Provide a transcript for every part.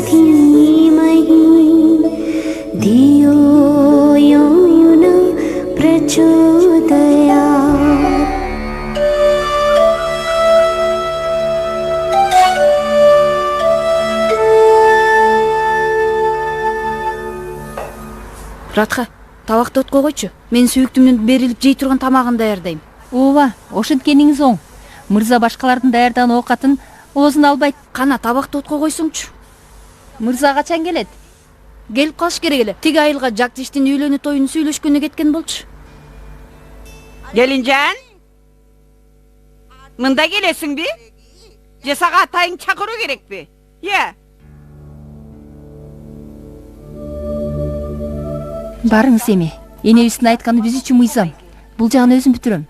धीमहि धियो यो न प्रचोदयात्। Радха, табакты отко койчу. Мен сүйүктүмдүн берилип жей турган тамагын даярдайм. Ооба, ошенткениңиз оң. Мырза башкалардын даярдаган оокатын оозуна албайт. Кана табакты отко койсоңчу. Мырза качан келет? Келип калыш керек эле. Тиги айылга Жагдиштин үйлөнүү тоюну сүйлөшкөнү кеткен болчу. Келинжан, мында келесиңби? Же сага атайың чакыруу керекпи? Барыңыз эми. Энебиздин айтканы биз үчүн мыйзам. Бул жагын өзүм бүтүрөм.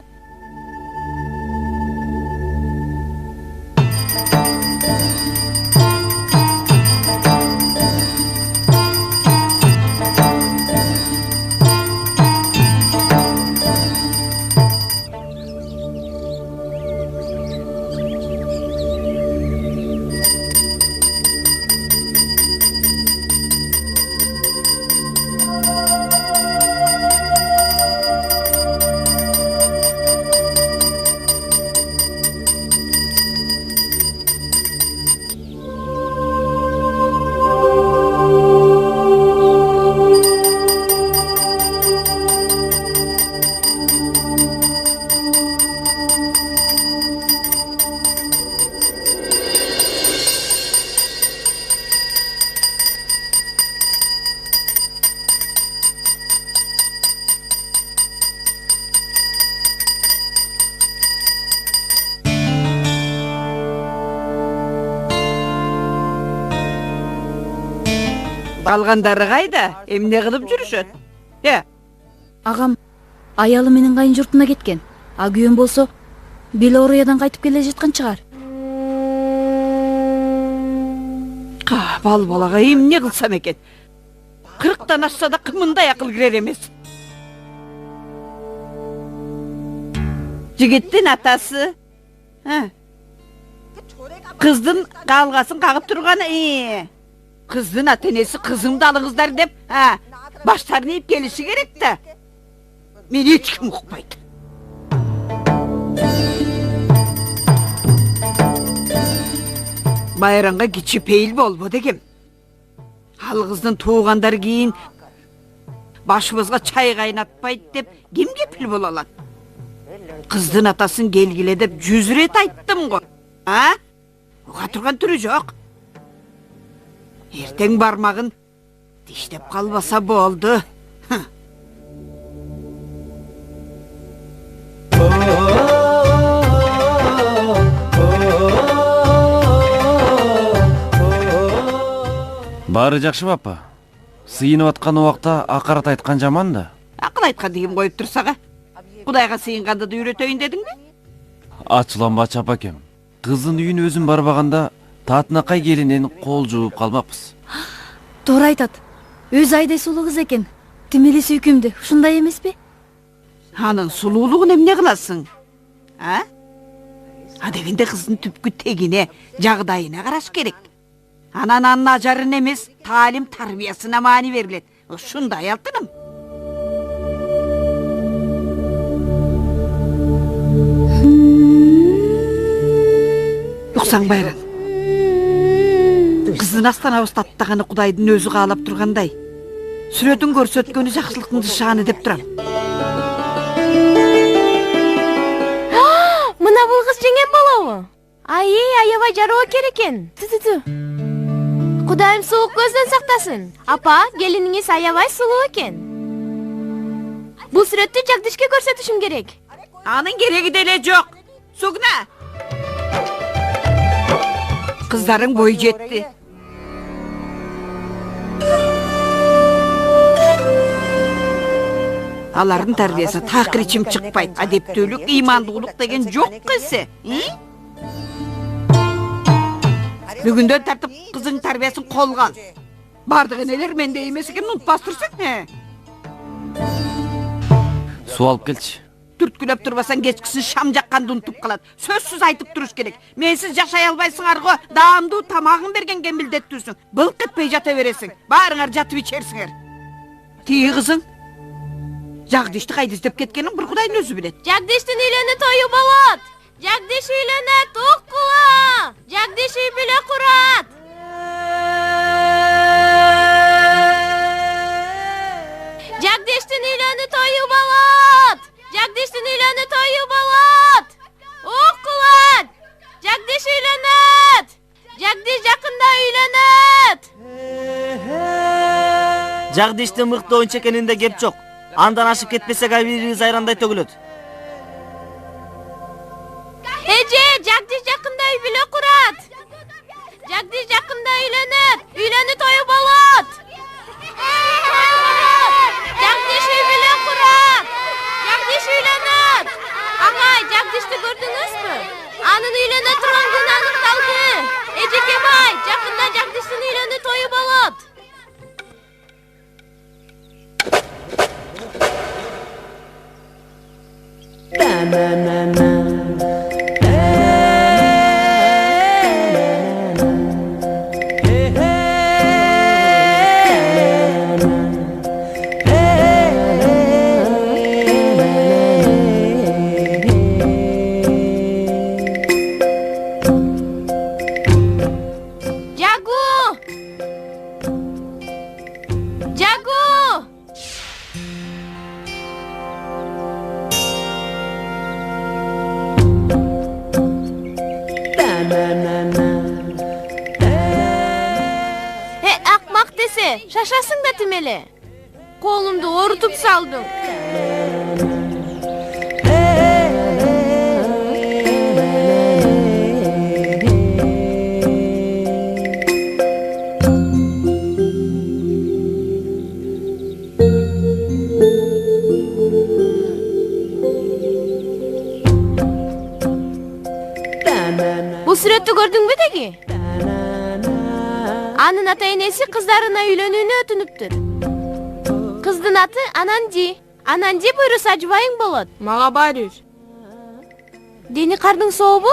Алгандары кайда? Эмне кылып жүрүшөт? Агам аялы менен кайын журтуна кеткен. А күйөөм болсо Белориядан кайтып келе жаткан чыгар. Бал балага эмне кылсам экен? 40тан ашса да кымындай акыл кирер эмес. Жигиттин атасы кыздын калгасын кагып турган. Кыздын ата-энеси кызымды алыңыздар деп, баштарын ийип келиши керек да. Мен эч ким укпайт. Байранга кичи пейил болбо дегем. Ал кыздын туугандары кийин башыбызга чай кайнатпайт деп ким кепил боло алат? Кыздын атасын келгиле деп 100 рет айттым го. Уга турган түрү жок. Эртең бармагын диштеп калбаса болду. Баары жакшы апа. Сыйынып аткан убакта акарат айткан жаман да. Акыл айткан дегем коюп турсага. Кудайга сыйынганды да үйрөтөйүн дедиңби? Ачуланбачы апакем. Кыздын үйүнө өзүм барбаганда Татынакай келинен кол жууп калмаппыз. Туура айтат. Өзү айдай сулуу кыз экен. Тимели сүйкүмдүү, ушундай эмеспи? Анын сулуулугун эмне кыласың? Дегенде кыздын түпкү тегине, жагдайына караш керек. Анан анын ажарын эмес, таалим тарбиясына маани берилет. Ушундай алтыным. Уксаң Байран. Кыздын астанабызды аттаганы Кудайдын өзү каалап тургандай. Сүрөтүн көрсөткөнү жакшылыктын нышаны деп турам. Мына бул кыз жеңем болобу? Аябай жароо керек экен. Кудайым суук көздөн сактасын. Апа, келиниңиз аябай сулуу экен. Бул сүрөттү Жагдишке көрсөтүшүм керек. Анын кереги деле жок. Сугна. Кыздарың бой жетти. Алардын тарбиясы такыр ичим чыкпайт. Адептүүлүк, ыймандуулук деген жок кызы. Бүгүндөн тартып кыздын тарбиясын колго ал. Бардык энелер менде эмес экен, унутпас турсаң. Суу алып келчи. түрткүлөп турбасаң кечкисин шам жакканды унутуп калат. Сөзсүз айтып туруш керек. Менсиз жашай албайсыңар го. Даамдуу тамагың бергенге милдеттүүсүң. Былк этпей жата бересиң. Баарыңар жатып ичерсиңер. Тиги кызың Жагдишти кайда издеп кеткенин bir Кудайдын өзү билет. Жагдиштин үйлөнүү тою болот. Жагдиш үйлөнөт, уккула. Жагдиш үй бүлө курат. Жагдиштин үйлөнүү тою болот. Жагдиштин үйлөнүү тою болот. Уккула. Жагдиш үйлөнөт. Жагдиш жакында үйлөнөт. Жагдиштин мыкты оюнчу экенинде кеп жок. Андан ашып кетпесек айбирибиз айрандай төгүлөт. Эже, Жагдиш жакында үй бүлө курат. Жагдиш жакында үйлөнөт. Үйлөнүү тою болот. Жагдиш үй бүлө курат. Жагдиш үйлөнөт. Агай, Жагдишти көрдүңүзбү? Анын үйлөнө турган күнү аныкталды. Эжекебай, жакында Жагдиштин үйлөнүү тою болот. Шашасың да тимеле. Колумду орутуп салдың. Бул сүрөттү көрдүңбү деги? Анын ата энеси кыздарына үйлөнүүнү өтүнүптүр. Кыздын аты Ананди. Ананди буйруса ажыбайың болот. Мага баарыр. Дени кардың сообу?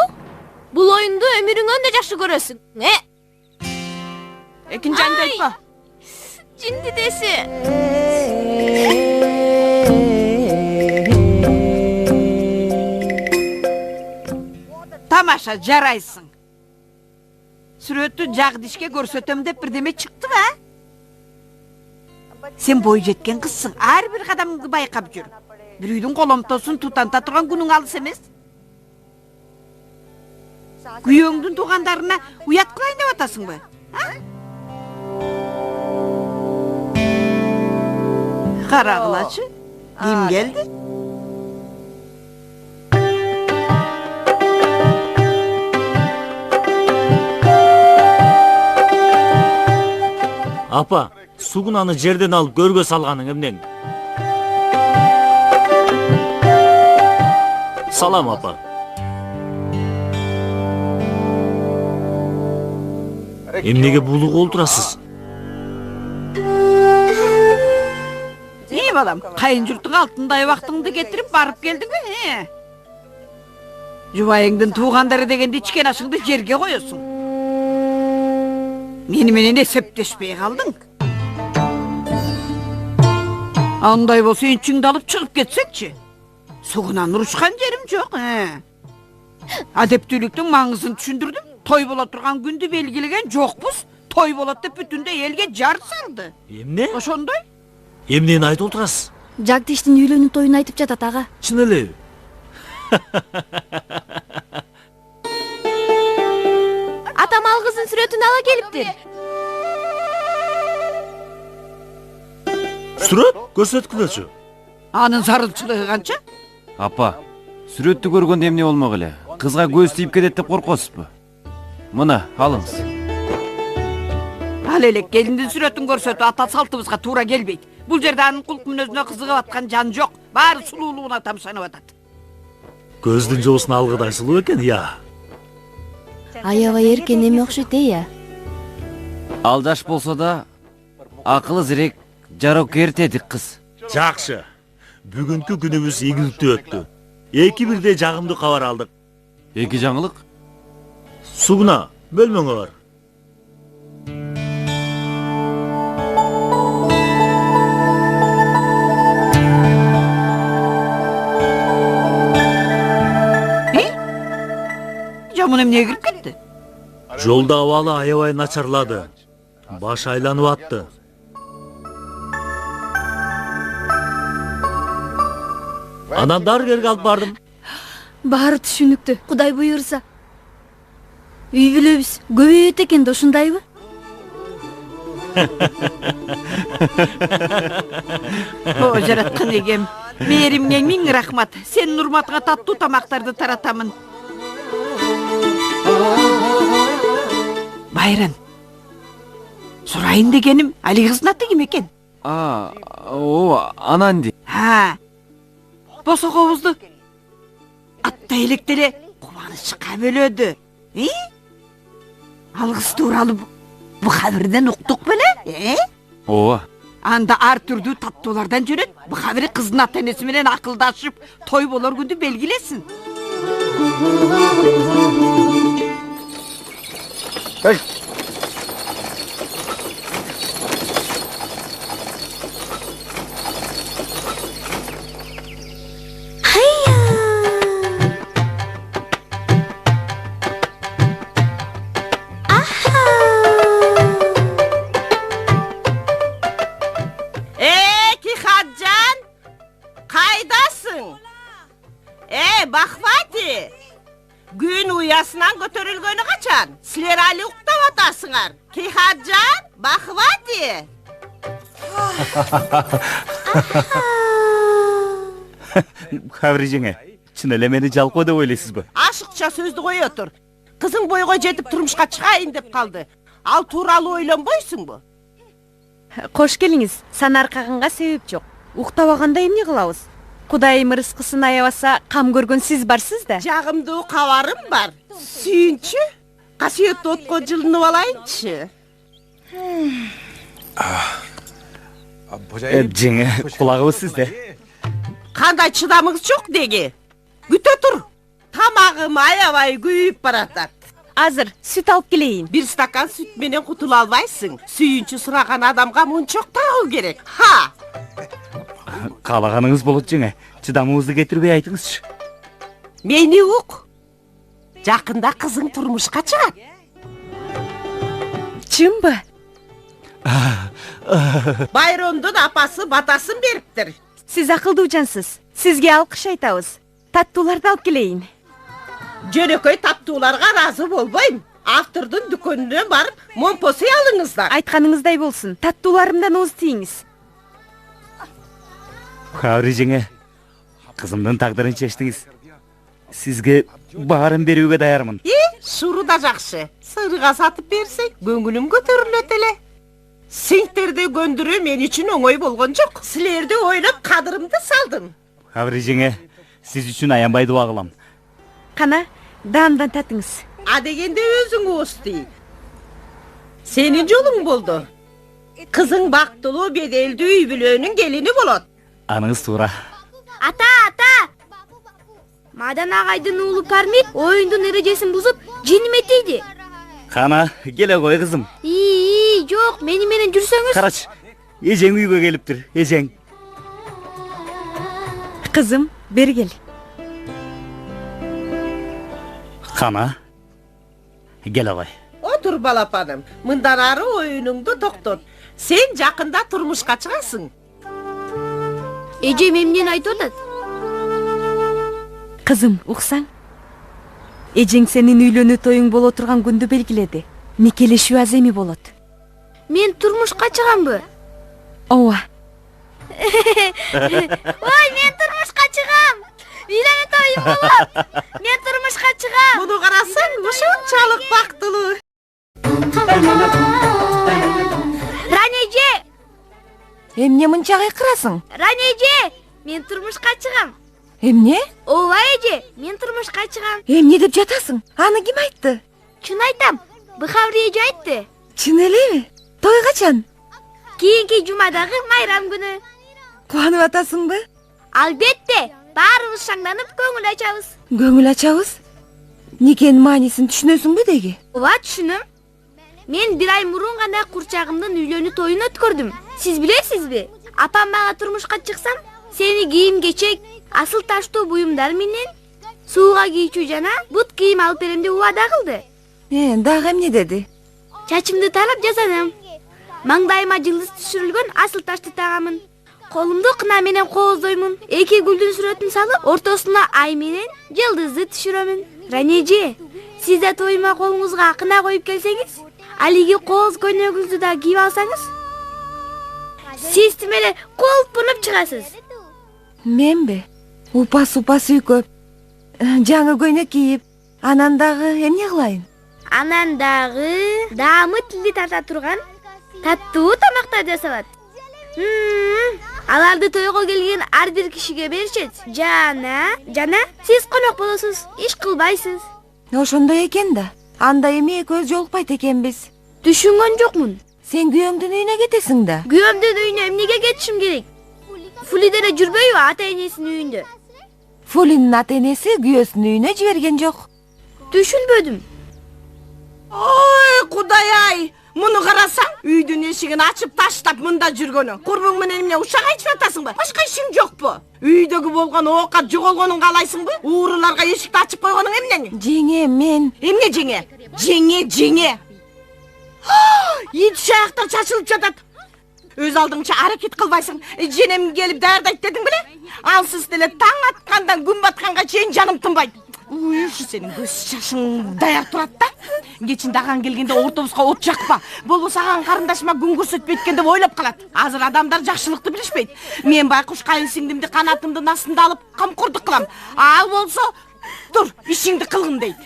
Бул оюнду өмүрүңөн да жакшы көрөсүң. Экинчи айында айтпа. Жинди десе. Тамаша, жарайсың. Сүрөттү Жагдишке көрсөтөм деп бирдеме чыкты ба? Сен бой жеткен кызсың. Ар бир кадамыңды байкап жүр. Бир үйдүн коломтосун тутанта турган күнүң алыс эмес. Күйөөңдүн туугандарына уят кылайын деп атасыңбы? Карагылачы. Ким келди? Апа, сугунаны жерден алып көргө салганың эмнең? Салам, апа. Эмнеге булук олтурасыз? Балам, кайын журттун алтындай убактыңды кетирип барып келдиңби? Жубайыңдын туугандары дегенде ичкен ашыңды жерге коесуң. Мени менен эсептешпей калдың. Андай болсо үчүңдү алып чыгып кетсекчи. Сугунан урушкан жерим жок. Адептүүлүктүн маңызын түшүндүрдүм. Той боло турган күндү белгилеген жокпуз. Той болот деп бүтүндөй элге жар салды. Эмне? Ошондой? Эмнени айтып отурасыз? Жагдиштин үйлөнүү тоюн айтып жатат ага. Чын эле? Атам ал кыздын сүрөтүн ала келиптир. Сүрөт? Көрсөткүлөчү. Анын зарылчылыгы канча? Апа, сүрөттү көргөндө эмне болмок эле? Кызга көз тийип кетет деп коркосузбу? Мына, алыңыз. Ал элек келиндин сүрөтүн көрсөтүү ата салтыбызга туура келбейт. Бул жерде анын кулк мүнөзүнө кызыгып аткан жан жок. Баары сулуулугуна тамшанып атат. Көздүн жоосуна алгыдай сулуу экен, я. Аябай эркен эме окшойт, я. Ал жаш болсо да акылы зирек, жарокер тетик кыз. Жакшы. Бүгүнкү күнүбүз ийгиликтүү өттү. Эки бирде жагымдуу кабар алдык. Эки жаңылык? Сугуна, бөлмөңө бар. Жамун эмне кирип кетти? Жолда абалы аябай начарлады. Баш айланып атты. Анан дарыгерге алып бардым. Баары түшүнүктүү. Кудай буйруса. Үй бүлөбүз көбөйөт экен да ушундайбы? О, жараткан эгем. Мээримге миң рахмат. Сенин урматыңа таттуу тамактарды таратамын. Байран. Сурайын дегеним, али кыздын аты ким экен? Ананди. Ha. Босоговузду атта электеле кубанычка бөлөдү. Ал кыз тууралуу бу кабирден уктук беле? Ооба. Анда ар түрдүү таттуулардан жөнөт. Бу кабир кыздын ата энеси менен акылдашып, той болор күндү белгилесин. Кихаджан, кайдасың? Бахвати, күн уясынан көтөрүлгөнү качан? Силер али уктап атасыңар. Кихаджан, Бахвати. Кабир жеңе, чын эле мени жалкоо деп ойлойсузбу? Ашыкча сөздү кое тур. Кызың бойго жетип турмушка чыгайын деп калды. Ал тууралуу ойлонбойсуңбу? Кош келиңиз. Санаркаганга себеп жок. Уктабаганда эмне кылабыз? Кудайым рызкысын аябаса, кам көргөн сиз барсыз да. Жагымдуу кабарым бар. Сүйүнчү, касиеттүү отко жылынып алайынчы. Жеңе, кулагыбыз сизде. Кандай чыдамыңыз жок деги? Күтө тур. Тамагым аябай күйүп баратат. Азыр сүт алып келейин. Бир стакан сүт менен кутула албайсың. Сүйүнчү сураган адамга мунчок тагуу керек. Ха! Каалаганыңыз болот жеңе. Чыдамыңызды кетирбей айтыңызчы. Мени ук. Жакында кызың турмушка чыгат. Чынбы? Байрондун апасы батасын бериптир. Сиз акылдуу жансыз. Сизге алкыш айтабыз. Таттууларды алып келейин. Жөнөкөй таттууларга ыраазы болбойм. Автордун дүкөнүнө барып, момпосуй алыңыздар. Айтканыңыздай болсун. Таттууларымдан ооз тийиңиз. Кабир жеңе, кызымдын тагдырын чечтиңиз. Сизге баарын берүүгө даярмын. Шуру да жакшы. Сырга сатып берсең, көңүлүм көтөрүлөт эле. Сиңтерди көндүрүү мен үчүн оңой болгон жок. Силерди ойлоп кадырымды салдым. Кабир жеңе, сиз үчүн аянбай дуа кылам. Кана, даамдан татыңыз. Адегенде өзүң оости. Сенин жолуң болду. Кызың бактылуу беделдүү үй бүлөнүн келини болот. Аныңыз туура. Ата! Мадан агайдын уулу Пармит оюндун эрежесин бузуп, жениметейди. Кана, келе кой кызым. Жок, мени менен жүрсөңүз. Карач, эжең үйгө келиптир, эжең. Кызым, бери кел. Кана, келе кой. Отур балапаным, мындан ары оюнуңду токтот. Сен жакында турмушка чыгасың. Эжем эмнени айтып атат? Кызым, уксаң? Эжең сенин үйлөнүү тоюң боло турган күндү белгиледи. Никелешүү аземи болот. Мен турмушка чыгамбы? Ооба. Ой, мен турмушка чыгам. Үйлөнүү тоюм болот. Мен турмушка чыгам. Муну карасаң, ушунчалык бактылуу. Ранеже! Эмне мынча кайкырасың? Ранеже! Мен турмушка чыгам. Эмне? Ооба эже, мен турмушка чыгам. Эмне деп жатасың? Аны ким айтты? Чын айтам, Быхаври эже айтты. Чын элеби? Той качан? Кийинки жумадагы майрам күнү. Кубанып атасыңбы? Албетте, баарыбыз шаңданып көңүл ачабыз. Көңүл ачабыз? Никенин маанисин түшүнөсүңбү деги? Ооба, түшүнөм. Мен 1 ай мурун гана курчагымдын үйлөнүү тоюн өткөрдүм. Сиз билесизби? Апам мага турмушка чыксам, сени кийим-кечек, асыл таштуу буюмдар менен сууга кийчү жана бут кийим алып берем деп убада кылды. Дагы эмне деди? Чачымды тарап жасадым. Маңдайыма жылдыз түшүрүлгөн асыл ташты тагамын. Колумду кына менен кооздоймун. 2 гүлдүн сүрөтүн салып, ортосуна ай менен жылдызды түшүрөмүн. Ранеже, сиз да тоюма колуңузга кына коюп келсеңиз, алиги кооз көйнөгүңүздү да кийип алсаңыз, сиз тим эле колпунуп чыгасыз. Менби? Упа-супа сүйкөп, жаңы көйнөк кийип, анан дагы эмне кылайын? Анан дагы даамы тили тарта турган таттуу тамактар жасалат. Аларды тойго келген ар бир кишиге беришет. Жана сиз конок болосуз, иш кылбайсыз. Ошондой экен да. Анда эми экөөбүз жолукпайт экенбиз. Түшүнгөн жокмун. Сен күйөөңдүн үйүнө кетесиң да. Күйөөмдүн үйүнө эмнеге кетишим керек? Фулиде эле жүрбөйбү ата-энесинин үйүндө? Фулинин ата-энеси күйөөсүнүн үйүнө жиберген жок. Түшүнбөдүм. Ой, Кудай-ай! Муну карасаң, үйдүн эшигин ачып таштап мында жүргөнү. Курбуң менен эмне ушак айтып атасыңбы? Башка ишиң жокпу? Үйдөгү болгон оокат жоголгонун каалайсыңбы? Ууруларга эшикти ачып койгонуң эмне? Жеңе, мен... Эмне жеңе? Жеңе. Ит шаяктар чачылып жатат. Өз алдыңча аракет кылбайсың. Женем келип даярдайт дедиң беле? Ансыз деле таң аткандан күн батканга чейин жаным тынбайт. Ушу сенин көз чашың даяр турат да. Кечинде аган келгенде ортобузга от жакпа. Болбосо аган карындашыма күн көрсөтпөйт экен деп ойлоп калат. Азыр адамдар жакшылыкты билишпейт. Мен байкуш кайын сиңдимди канатымдын астында алып камкордук кылам. Ал болсо, тур, ишиңди кылгын дейт.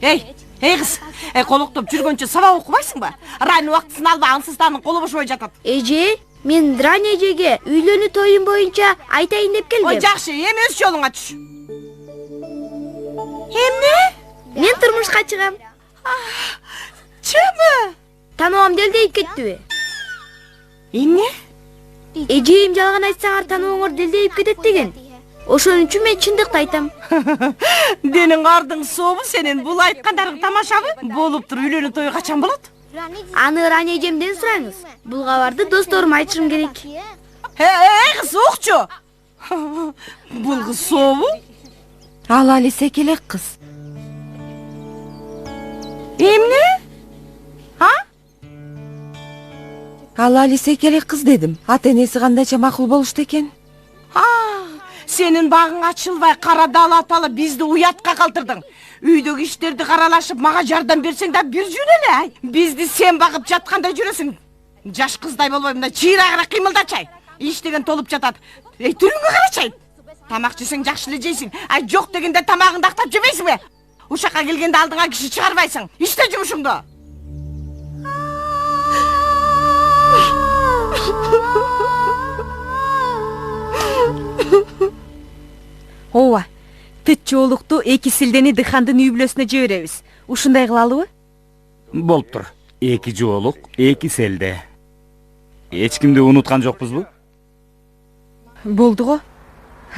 Эй кыз, колоктоп жүргөнчө сабак окубайсыңбы? Райын убактысын алба, ансызданын колу бошобой жатат. Эже, мен Ранежеге үйлөнүү тоюм боюнча айтайын деп келдим. Ой, жакшы, эми өз жолуңа түш. Эмне? Мен турмушка чыгам. Чымы? Таноом делдейип кеттиби? Эмне? Эжейим жалган айтсаңар танооңор делдейип кетет деген. Ошон үчүн мен чындыкты айтам. Денин кардың сообу сенин бул айткандарың тамашабы? Болуп тур, үйлөнүү тою качан болот? Аны Ранежемден сураңыз. Бул кабарды досторума айтышым керек. Кыз, укчу. Бул кыз сообу? Ал али секелек кыз. Эмне? Ал али секелек кыз дедим. Ата-энеси кандайча макул болушту экен? Сенин багың ачылбай кара далаталы бизди уятка калтырдың. Үйдөгү иштерди каралашып мага жардам берсең да бир жөн эле. Бизди сен багып жаткандай жүрөсүң. Жаш кыздай болбой мында чыйрагыраак кыймылдачай. Иш деген толуп жатат. Түрүңгө карачай. Тамак жесең жакшы эле жейсиң. Жок дегенде тамагыңды актап жебейсиңби? Ушакка келгенде алдыңа киши чыгарбайсың. Иште жумушуңду. Ооба, тыт жоолукту эки силдени Дыхандын үй бүлөсүнө жиберебиз. Ушундай кылалыбы? Болуптур. Эки жоолук, эки селде. Эч кимди унуткан жокпузбу? Болду го.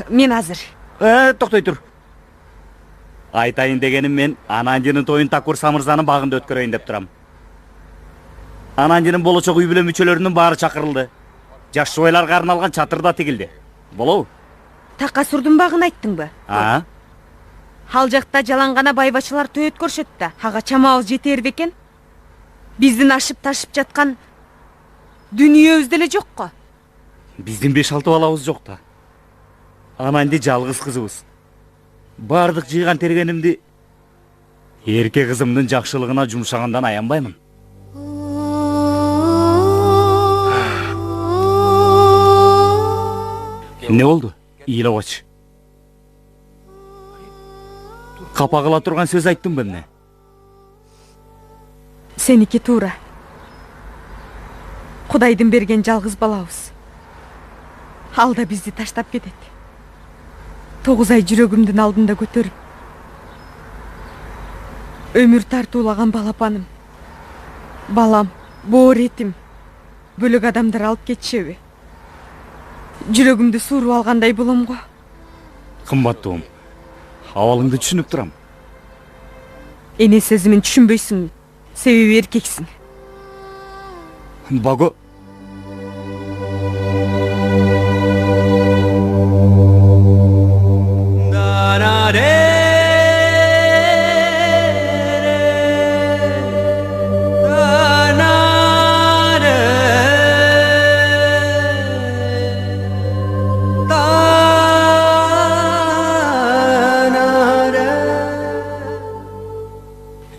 Мен азыр. Токтой тур. Айтайын дегеним мен Ананжынын тоюн Такурса мырзанын багында өткөрөйүн деп турам. Ананжынын болочок үй бүлө мүчөлөрүнүн баары чакырылды. Жаш жубайларга арналган чатыр да тигилди. Болобу? Такасурдун багын айттыңбы? Ал жакта жалаңгана байбачылар той өткөрүшөт да. Ага чамабыз жетер бекен? Биздин ашып ташып жаткан дүнүйөбүз деле жокко. Биздин 5-6 балабыз жок да. Ананди жалгыз кызыбыз. Бардык жыйган тергенимди эрке кызымдын жакшылыгына жумшагандан аянбаймын. Эмне болду? Ыйлабачы. Капа кыла турган сөз айттымбы эмне? Сеники туура. Кудайдын берген жалгыз балабыз. Ал да бизди таштап кетет. 9 ай жүрөгүмдүн алдында көтөрүп. Өмүр тартуулаган балапаным. Балам, боор этим. Бөлөк адамдар алып кетишеби? жүрөгүмдү сууруп алгандай болом го. Кымбаттуум, абалыңды түшүнүп турам. Эне сезимин түшүнбөйсүң, себеби эркексиң. Баго,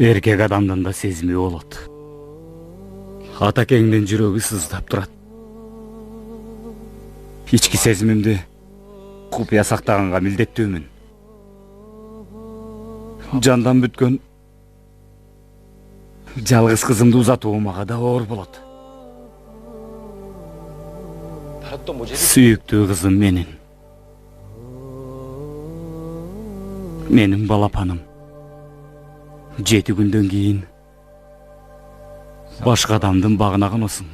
эркек адамдын да сезими болот. Атакеңдин жүрөгү сыздап турат. Ички сезимимди купуя сактаганга милдеттүүмүн. Жандан бүткөн жалгыз кызымды узатуу мага да оор болот. Сүйүктүү кызым менин балапаным. 7 күндөн кийин башка адамдын багына коносуң.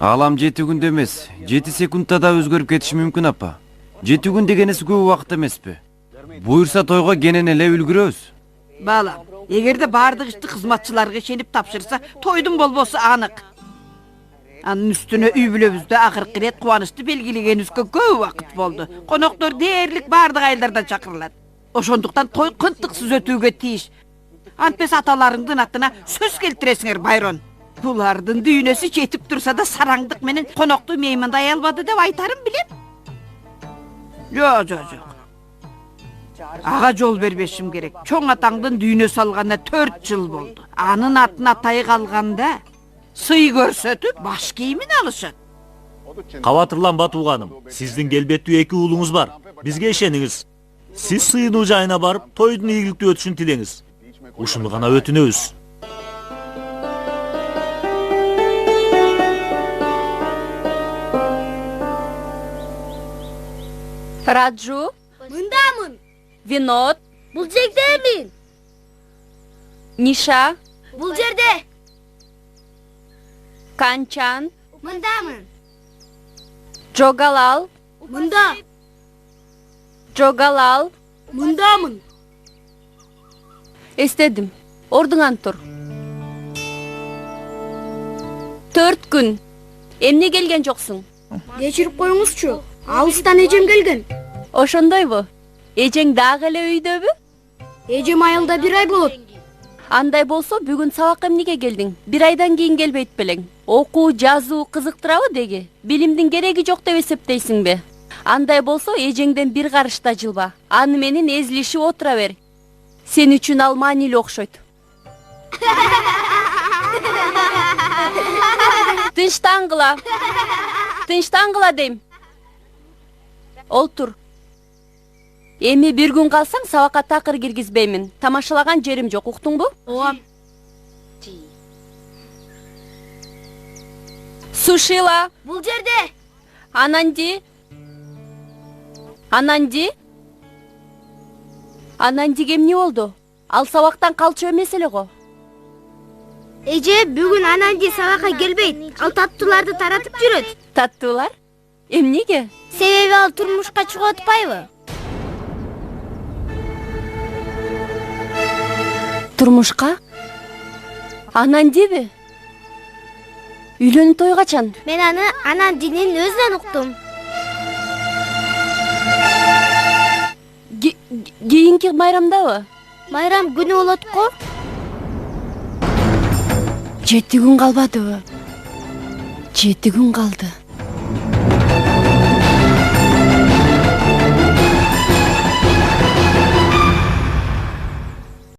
Алам 7 күндө эмес, 7 секундта да өзгөрүп кетиши мүмкүн апа. 7 күн дегенеси көп убакыт эмеспи? Буйрса тойго кенен эле үлгүрөбүз. Балам, эгерде бардык ишти кызматчыларга ишенип тапшырса, тойдун болбосу анык. Анын үстүнө үй бүлөбүздө акыркы ирет кубанычты белгилегенибизге көп убакыт болду. Коноктор дээрлик бардык айылдардан чакырылат. Ошондуктан той кынтыксыз өтүүгө тийиш. Антпес аталарыңдын атына сөз келтиресиңер, Байрон. Булардын дүйнөсү жетип турса да сараңдык менен конокту меймандай албады деп айтарым билем. Жок. Ага жол бербешим керек. Чоң атаңдын дүйнө салганына 4 жыл болду. Анын атын атай калганда сый көрсөтүп баш кийимин алышат. Кабатырланба тууганым. Сиздин келбеттүү 2 уулуңуз бар. Бизге ишениңиз. Сиз сыйынуу жайына барып, тойдун ийгиликтүү өтүшүн тилеңиз. Ушуну гана өтүнөбүз. Раджу, мындамын. Винод, бул жердемин. Ниша, бул жерде. Канчан, мындамын. Джогалал, мында. Джогалал, мындамын. Эстедим, ордуңан тур. 4 күн. Эмне келген жоксуң? Кечирип коюңузчу. Алыстан эжем келген. Ошондойбу? Эжең дагы эле үйдөбү? Эжем айылда 1 ай болот. Андай болсо бүгүн сабакка эмнеге келдиң? 1 айдан кийин келбейт белең. Окуу, жазуу кызыктырабы деги? Билимдин кереги жок деп эсептейсиңби? Андай болсо эжеңден 1 карыш да жылба. Аны менен эзилишип отура бер. Сен үчүн ал маанилүү окшойт. Тынчтангыла дейм. Олтур. Эми 1 күн калсаң сабакка такыр киргизбеймин. Тамашалаган жерим жок, уктуңбу? Ооба. Сушила. Бул жерде. Ананди. Анандиге эмне болду? Ал сабактан калчу эмес эле го. Эже, бүгүн Ананди сабакка келбейт. Ал таттууларды таратып жүрөт. Таттуулар? Эмнеге? Себеби ал турмушка чыгып атпайбы? Турмушка? Анандиби? Үйлөнүү той качан? Мен аны Анандинин өзүнөн уктум. Кийинки майрамдабы? Майрам күнү болот го. 7 күн калбадыбы? 7 күн калды.